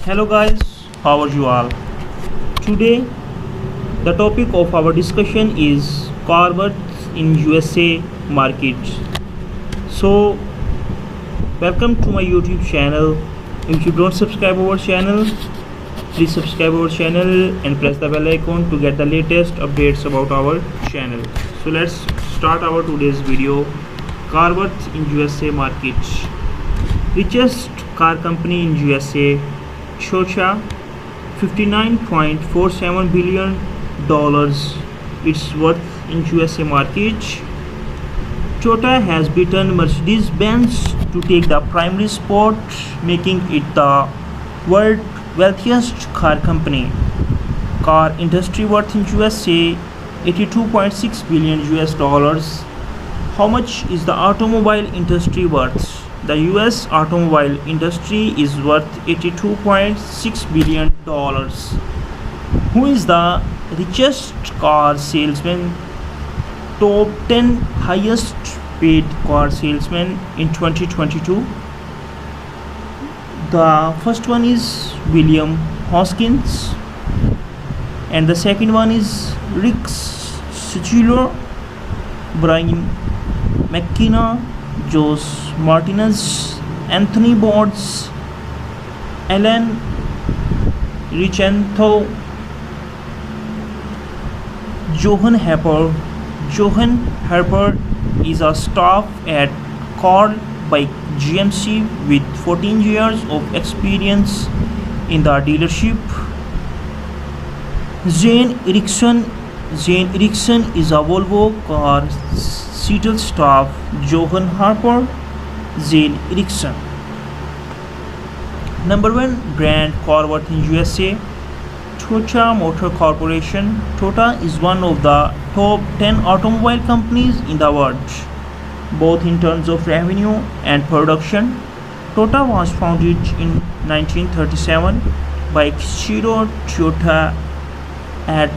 Hello guys, how are you all? Today the topic of our discussion is car worth in USA market. So welcome to my YouTube channel. If you don't subscribe our channel, please subscribe our channel and press the bell icon to get the latest updates about our channel. So let's start our today's video. Car worth in USA market. Richest car company in USA, Toyota, $59.47 billion its worth in USA market. Toyota has beaten Mercedes-Benz to take the primary spot, making it the world's wealthiest car company. Car industry worth in USA, $82.6 billion US. How much is the automobile industry worth? The US automobile industry is worth $82.6 billion. Who is the richest car salesman? Top 10 highest paid car salesmen in 2022. The first one is William Hoskins, and the second one is Rick Schuler, Brian McKenna, Jose Martinez, Anthony Bonds, Alan Richenthal, Johan Harper. Johan Harper is a staff at Car by GMC with 14 years of experience in the dealership. Zane Erickson is a Volvo car Seattle staff. Johan Harper, Zane Erickson. Number 1 brand car worth in USA, Toyota Motor Corporation. Toyota is one of the top 10 automobile companies in the world, both in terms of revenue and production. Toyota was founded in 1937 by Kishiro Toyota at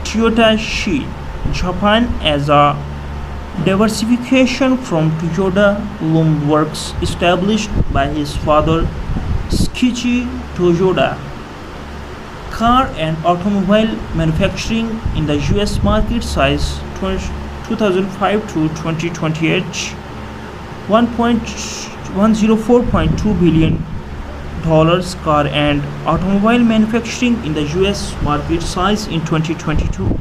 Toyotashi, Japan, as a diversification from Toyota Loom Works established by his father Shikichi Toyoda. Car and automobile manufacturing in the US market size 2005 to 2028, $104.2 billion. Car and automobile manufacturing in the US market size in 2022,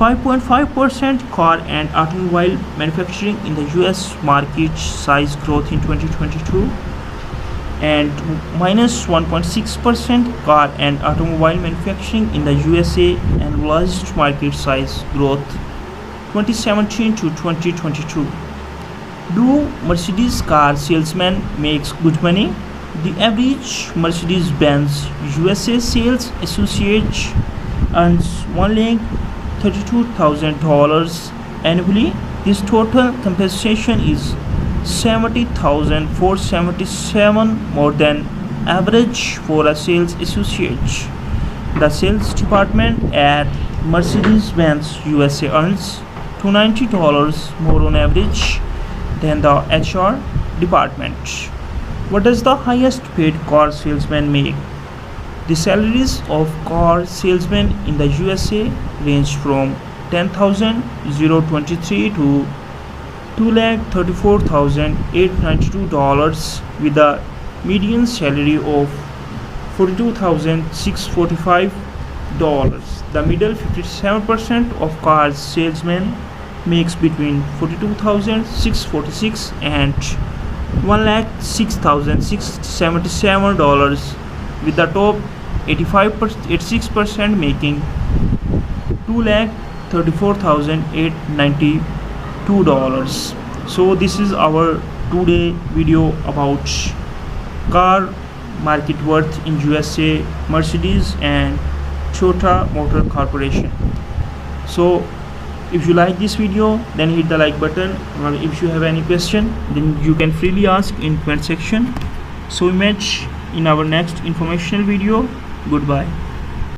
5.5% car and automobile manufacturing in the US market size growth in 2022, and minus 1.6% car and automobile manufacturing in the USA annualized market size growth 2017 to 2022. Do Mercedes car salesmen makes good money? The average Mercedes-Benz USA sales associate earns $132,000 annually. This total compensation is $70,477 more than average for a sales associate. The sales department at Mercedes-Benz USA earns $290 more on average than the HR department. What does the highest paid car salesman make? The salaries of car salesmen in the USA range from $10,023 to $234,892, with a median salary of $42,645. The middle 57% of car salesmen makes between $42,646 and $106,677, with the top 86% making $234,892. So this is our today video about car market worth in USA, Mercedes and Toyota Motor Corporation. So if you like this video, then hit the like button, or if you have any question, then you can freely ask in comment section. So we meet in our next informational video. Goodbye.